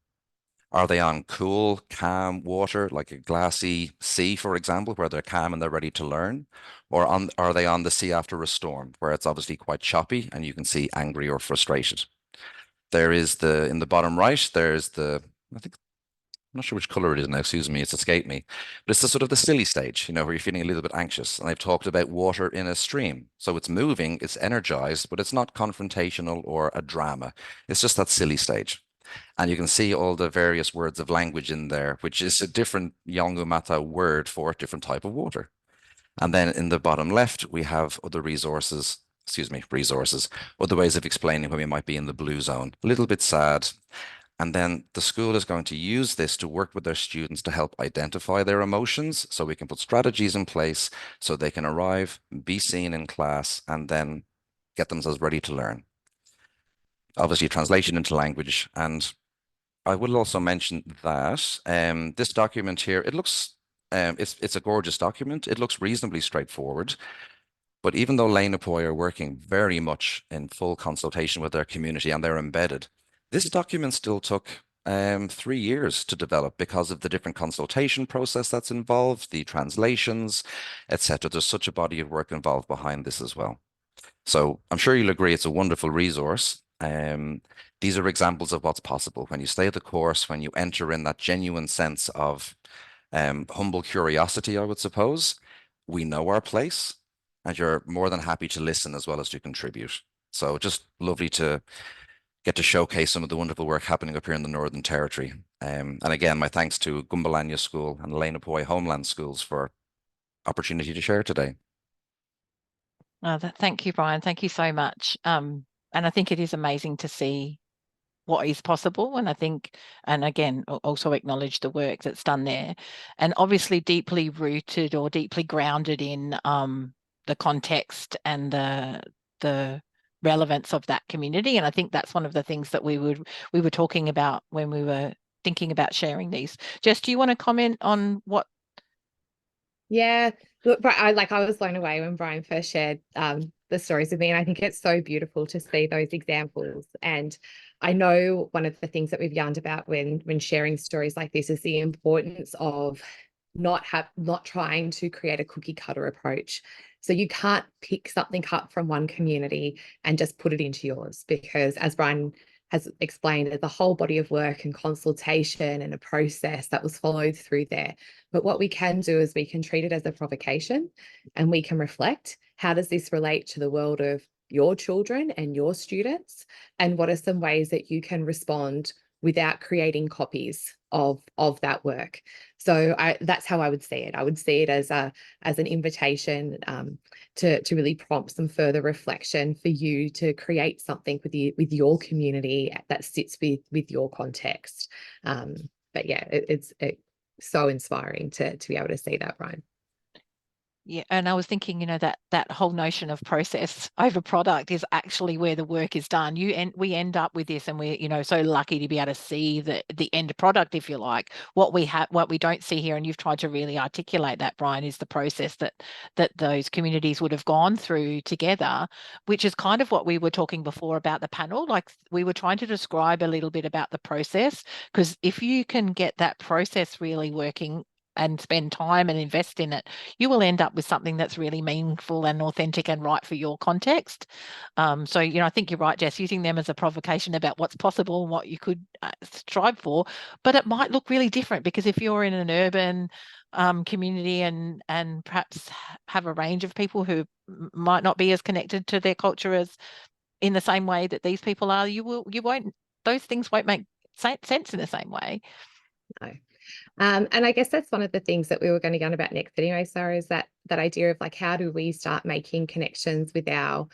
Are they on cool, calm water, like a glassy sea, for example, where they're calm and they're ready to learn? Or are they on the sea after a storm, where it's obviously quite choppy and you can see angry or frustrated? There is in the bottom right, there's I'm not sure which color it is now, excuse me, it's escaped me. But it's the sort of the silly stage, where you're feeling a little bit anxious. And they've talked about water in a stream. So it's moving, it's energized, but it's not confrontational or a drama. It's just that silly stage. And you can see all the various words of language in there, which is a different Yolngu Matha word for a different type of water. And then in the bottom left, we have other resources resources, other ways of explaining when we might be in the blue zone, a little bit sad. And then the school is going to use this to work with their students to help identify their emotions so we can put strategies in place so they can arrive, be seen in class, and then get themselves ready to learn. Obviously, translation into language. And I will also mention that this document here, it looks, it's a gorgeous document. It looks reasonably straightforward. But even though Lena Poi are working very much in full consultation with their community and they're embedded, this document still took 3 years to develop because of the different consultation process that's involved, the translations, etc. There's such a body of work involved behind this as well. So I'm sure you'll agree it's a wonderful resource. These are examples of what's possible when you stay the course, when you enter in that genuine sense of humble curiosity, I would suppose. We know our place, and you're more than happy to listen as well as to contribute. So just lovely to get to showcase some of the wonderful work happening up here in the Northern Territory. And again, my thanks to Gumbalanya School and Lena Poi Homeland Schools for opportunity to share today. Thank you, Brian. Thank you so much. And I think it is amazing to see what is possible. And I think, and again, also acknowledge the work that's done there, and obviously deeply rooted or deeply grounded in the context and the relevance of that community. And I think that's one of the things that we were talking about when we were thinking about sharing these. Jess, do you want to comment on what? Yeah, look, but I was blown away when Brian first shared the stories with me, and I think it's so beautiful to see those examples. And I know one of the things that we've yarned about when sharing stories like this is the importance of not trying to create a cookie cutter approach. So you can't pick something up from one community and just put it into yours, because as Brian has explained, there's a whole body of work and consultation and a process that was followed through there. But what we can do is we can treat it as a provocation, and we can reflect, how does this relate to the world of your children and your students? And what are some ways that you can respond without creating copies of that work? So that's how I would see it. I would see it as an invitation to really prompt some further reflection for you to create something with your community that sits with your context. But yeah, it's so inspiring to be able to see that, Brian. Yeah, and I was thinking, that whole notion of process over product is actually where the work is done. We end up with this, and we're, so lucky to be able to see the end product, if you like. What we don't see here, and you've tried to really articulate that, Brian, is the process that those communities would have gone through together, which is kind of what we were talking before about the panel. Like, we were trying to describe a little bit about the process, because if you can get that process really working and spend time and invest in it, you will end up with something that's really meaningful and authentic and right for your context. So, I think you're right, Jess, using them as a provocation about what's possible and what you could strive for, but it might look really different, because if you're in an urban community and perhaps have a range of people who might not be as connected to their culture as in the same way that these people are, those things won't make sense in the same way. No. And I guess that's one of the things that we were going to go on about next anyway, Sarah, is that idea of like, how do we start making connections with our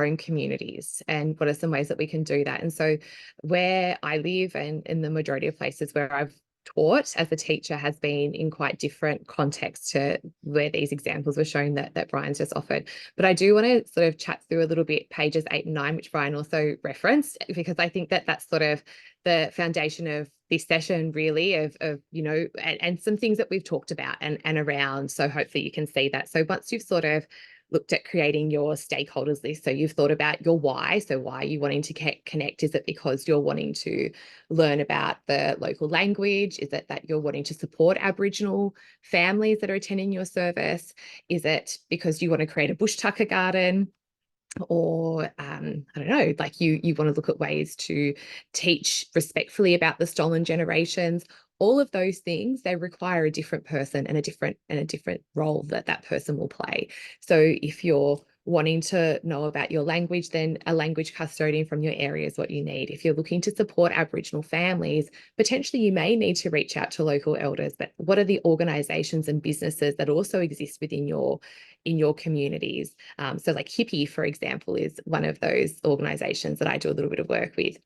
own communities, and what are some ways that we can do that? And so where I live, and in the majority of places where I've taught as a teacher, has been in quite different contexts to where these examples were shown that Brian's just offered. But I do want to sort of chat through a little bit pages 8 and 9, which Brian also referenced, because I think that that's sort of the foundation of this session, really, of and some things that we've talked about and around. So hopefully you can see that. So once you've sort of looked at creating your stakeholders list, so you've thought about your why. So why are you wanting to connect? Is it because you're wanting to learn about the local language? Is it that you're wanting to support Aboriginal families that are attending your service? Is it because you want to create a bush tucker garden? Or I don't know, like you want to look at ways to teach respectfully about the stolen generations. All of those things, they require a different person and a different role that person will play. So if you're wanting to know about your language, then a language custodian from your area is what you need. If you're looking to support Aboriginal families, potentially you may need to reach out to local elders, but what are the organisations and businesses that also exist within your communities? So like Hippie, for example, is one of those organisations that I do a little bit of work with.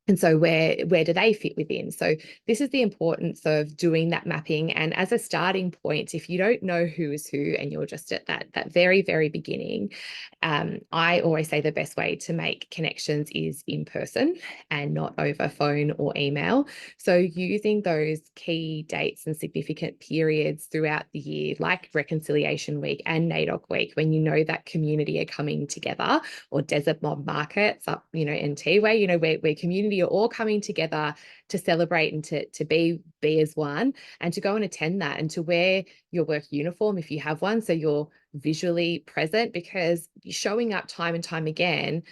And so where do they fit within? So this is the importance of doing that mapping. And as a starting point, if you don't know who is who and you're just at that very, very beginning, I always say the best way to make connections is in person and not over phone or email. So using those key dates and significant periods throughout the year, like Reconciliation Week and NAIDOC Week, when you know that community are coming together, or Desert Mob Markets up, in Tiwi, where community are all coming together to celebrate and to be as one, and to go and attend that, and to wear your work uniform if you have one, so you're visually present, because showing up time and time again,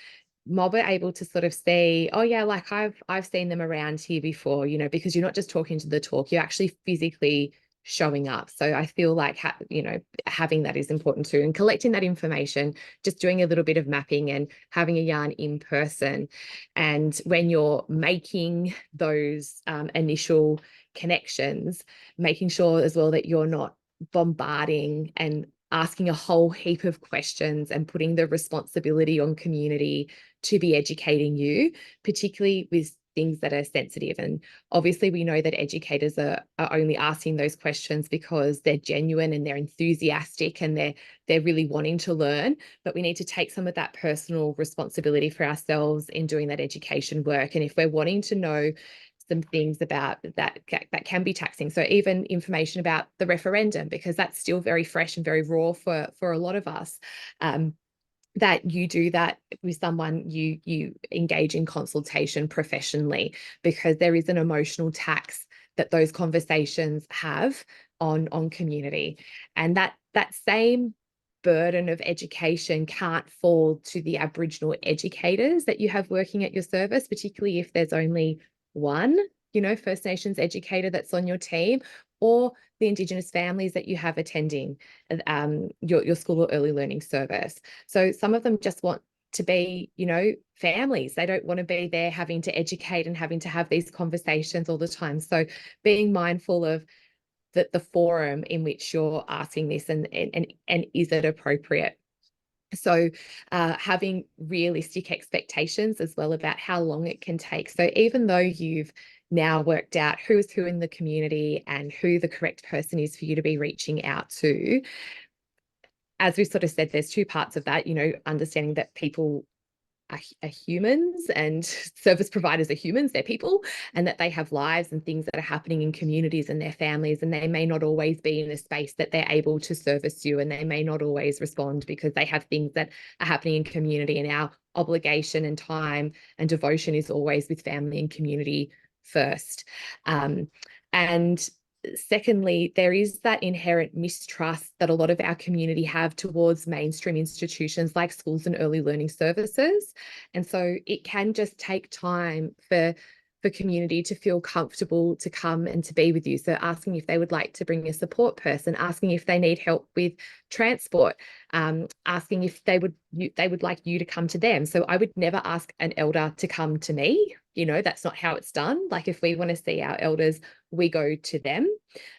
mob are able to sort of see, oh yeah, like I've seen them around here before, because you're not just talking to the talk, you're actually physically showing up. So I feel like having that is important too, and collecting that information, just doing a little bit of mapping and having a yarn in person. And when you're making those initial connections, making sure as well that you're not bombarding and asking a whole heap of questions and putting the responsibility on community to be educating you, particularly with things that are sensitive. And obviously we know that educators are only asking those questions because they're genuine and they're enthusiastic and they're really wanting to learn, but we need to take some of that personal responsibility for ourselves in doing that education work. And if we're wanting to know some things about that can be taxing, so even information about the referendum, because that's still very fresh and very raw for a lot of us, that you do that with someone, you engage in consultation professionally, because there is an emotional tax that those conversations have on community. And that same burden of education can't fall to the Aboriginal educators that you have working at your service, particularly if there's only one, First Nations educator that's on your team, or the Indigenous families that you have attending your school or early learning service. So some of them just want to be, families. They don't want to be there having to educate and having to have these conversations all the time. So being mindful of the forum in which you're asking this, and is it appropriate? So having realistic expectations as well about how long it can take. So even though you've now worked out who is who in the community and who the correct person is for you to be reaching out to, as we sort of said, there's two parts of that, understanding that people are humans and service providers are humans, they're people, and that they have lives and things that are happening in communities and their families, and they may not always be in a space that they're able to service you, and they may not always respond because they have things that are happening in community, and our obligation and time and devotion is always with family and community first. And secondly, there is that inherent mistrust that a lot of our community have towards mainstream institutions like schools and early learning services. And so it can just take time for community to feel comfortable to come and to be with you. So asking if they would like to bring a support person, asking if they need help with transport, asking if they would like you to come to them. So I would never ask an elder to come to me. That's not how it's done. Like if we want to see our elders, we go to them.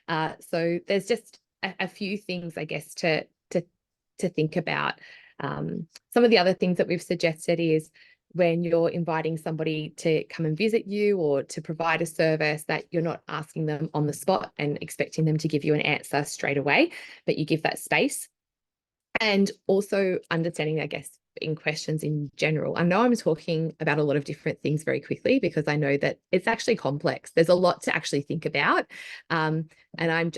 So there's just a few things, I guess, to think about. Some of the other things that we've suggested is when you're inviting somebody to come and visit you or to provide a service, that you're not asking them on the spot and expecting them to give you an answer straight away, but you give that space. And also understanding, I guess, in questions in general. I know I'm talking about a lot of different things very quickly because I know that it's actually complex. There's a lot to actually think about. And I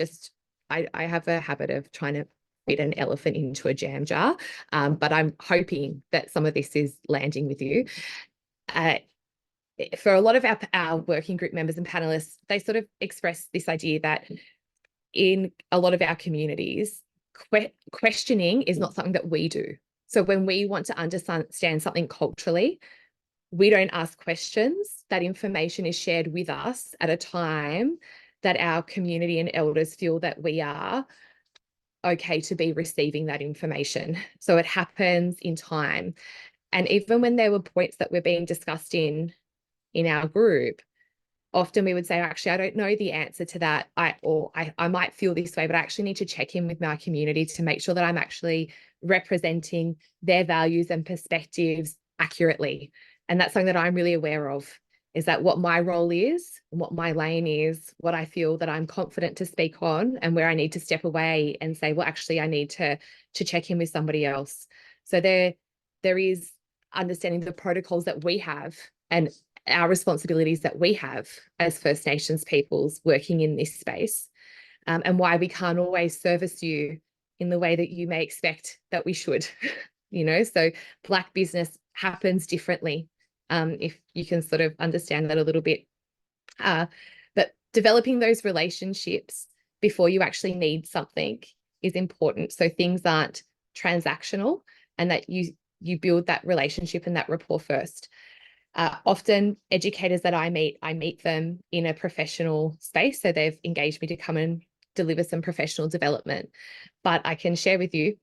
have a habit of trying to fit an elephant into a jam jar, but I'm hoping that some of this is landing with you. For a lot of our working group members and panelists, they sort of express this idea that in a lot of our communities, questioning is not something that we do. So when we want to understand something culturally, we don't ask questions. That information is shared with us at a time that our community and elders feel that we are okay to be receiving that information. So it happens in time. And even when there were points that were being discussed in our group, often we would say, actually, I don't know the answer to that. I might feel this way, but I actually need to check in with my community to make sure that I'm actually representing their values and perspectives accurately. And that's something that I'm really aware of, is that what my role is, what my lane is, what I feel that I'm confident to speak on, and where I need to step away and say, well, actually, I need to check in with somebody else. So there is understanding the protocols that we have and our responsibilities that we have as First Nations peoples working in this space, and why we can't always service you in the way that you may expect that we should. So Black business happens differently, if you can sort of understand that a little bit. But developing those relationships before you actually need something is important. So things aren't transactional, and that you build that relationship and that rapport first. Often educators that I meet them in a professional space. So they've engaged me to come and deliver some professional development. But I can share with you,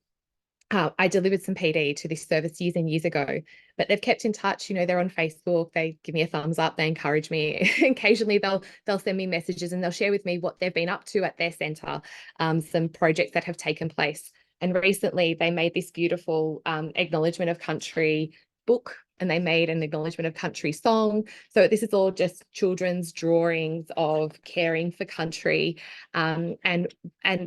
I delivered some PD to this service years and years ago, but they've kept in touch. They're on Facebook. They give me a thumbs up. They encourage me. Occasionally they'll send me messages and they'll share with me what they've been up to at their centre, some projects that have taken place. And recently they made this beautiful acknowledgement of country book, and they made an acknowledgement of country song. So this is all just children's drawings of caring for country. And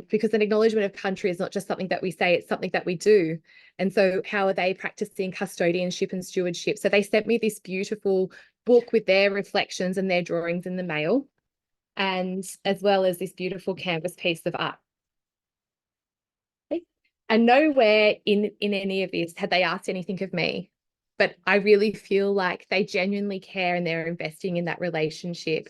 because an acknowledgement of country is not just something that we say, it's something that we do. And so how are they practicing custodianship and stewardship? So they sent me this beautiful book with their reflections and their drawings in the mail, and as well as this beautiful canvas piece of art. And nowhere in any of this had they asked anything of me. But I really feel like they genuinely care and they're investing in that relationship.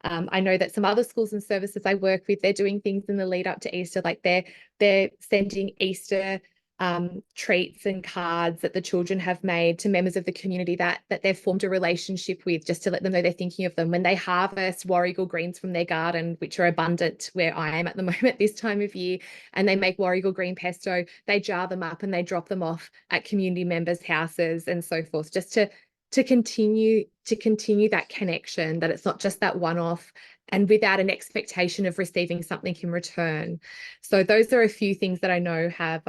I know that some other schools and services I work with, they're doing things in the lead up to Easter, like they're sending Easter treats and cards that the children have made to members of the community that they've formed a relationship with, just to let them know they're thinking of them. When they harvest warrigal greens from their garden, which are abundant where I am at the moment this time of year, and they make warrigal green pesto, they jar them up and they drop them off at community members' houses and so forth, just to continue that connection, that it's not just that one-off and without an expectation of receiving something in return. So those are a few things that I know have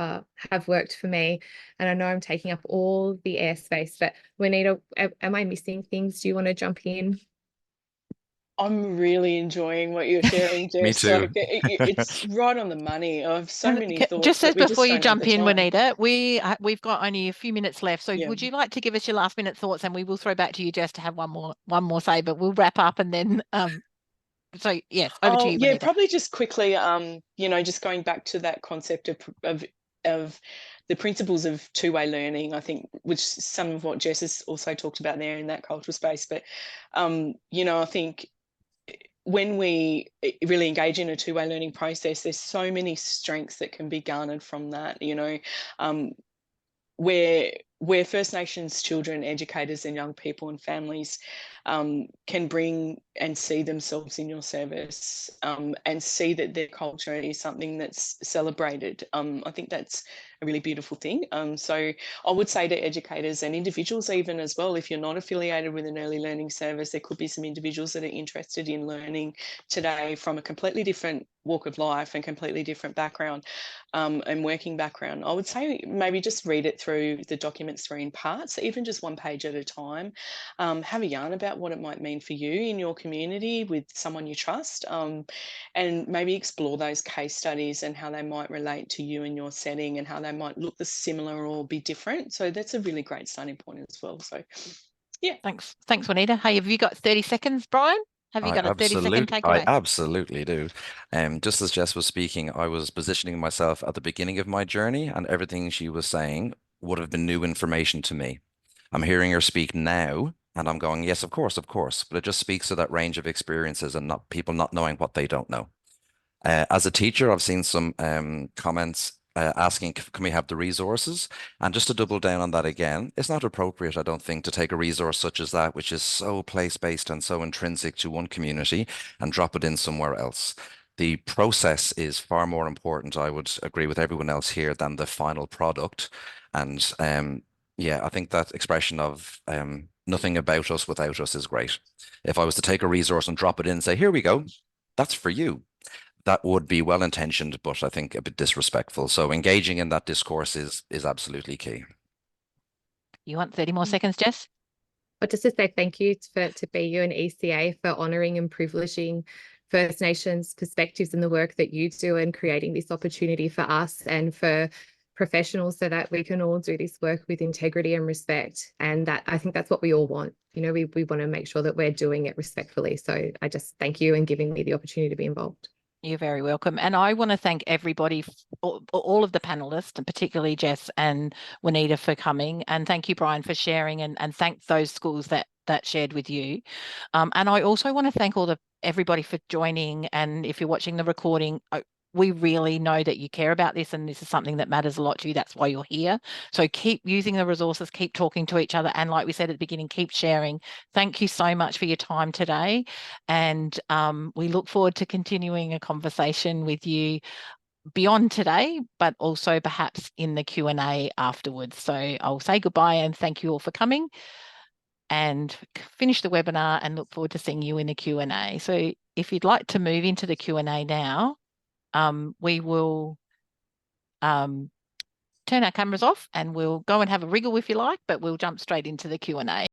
worked for me. And I know I'm taking up all the airspace, but Juanita, am I missing things? Do you want to jump in? I'm really enjoying what you're sharing, Jess. Me too. It's right on the I have so many thoughts. Just as before you don't have jump the in, time. Juanita, we've got only a few minutes left. So Yeah. would you like to give us your last minute thoughts, and we will throw back to you, Jess, to have one more say, but we'll wrap up and then so yes, over to you, Yeah, Juanita. probably just quickly, just going back to that concept of the principles of two-way learning, I think, which some of what Jess has also talked about there in that cultural space. But, I think when we really engage in a two-way learning process, there's so many strengths that can be garnered from that, where First Nations children, educators and young people and families can bring and see themselves in your service, and see that their culture is something that's celebrated. I think that's a really beautiful thing. So I would say to educators and individuals even as well, if you're not affiliated with an early learning service, there could be some individuals that are interested in learning today from a completely different walk of life and completely different background, and working background. I would say maybe just read it through the documents through in parts, even just one page at a time. Have a yarn about what it might mean for you in your community with someone you trust, and maybe explore those case studies and how they might relate to you and your setting, and how they might look similar or be different. So that's a really great starting point as well. So yeah. Thanks, Juanita. Hey, have you got 30 seconds, Brian? Have you got a 30-second takeaway? I absolutely do. Just as Jess was speaking, I was positioning myself at the beginning of my journey, and everything she was saying would have been new information to me. I'm hearing her speak now, and I'm going, yes, of course. But it just speaks to that range of experiences and not people not knowing what they don't know. As a teacher, I've seen some comments asking, can we have the resources? And just to double down on that again, it's not appropriate, I don't think, to take a resource such as that, which is so place-based and so intrinsic to one community, and drop it in somewhere else. the process is far more important. I would agree with everyone else here than the final product. And yeah, I think that expression of nothing about us without us is great. If I was to take a resource and drop it in and say, here we go, that's for you, that would be well intentioned, but I think a bit disrespectful. So engaging in that discourse is absolutely key. You want 30 more seconds, Jess? But just to say thank you to BU and ECA for honouring and privileging First Nations perspectives in the work that you do and creating this opportunity for us and for professionals so that we can all do this work with integrity and respect. And that I think that's what we all want. You know, we want to make sure that we're doing it respectfully. So I just thank you and giving me the opportunity to be involved. You're very welcome. And I want to thank everybody, all of the panelists, and particularly Jess and Juanita for coming. And thank you, Brian, for sharing, and thank those schools that shared with you. And I also want to thank everybody for joining. And if you're watching the recording, we really know that you care about this and this is something that matters a lot to you. That's why you're here. So keep using the resources, keep talking to each other. And like we said at the beginning, keep sharing. Thank you so much for your time today. And we look forward to continuing a conversation with you beyond today, but also perhaps in the Q&A afterwards. So I'll say goodbye and thank you all for coming and finish the webinar and look forward to seeing you in the Q&A. So if you'd like to move into the Q&A now, we will turn our cameras off and we'll go and have a wriggle if you like, but we'll jump straight into the Q&A.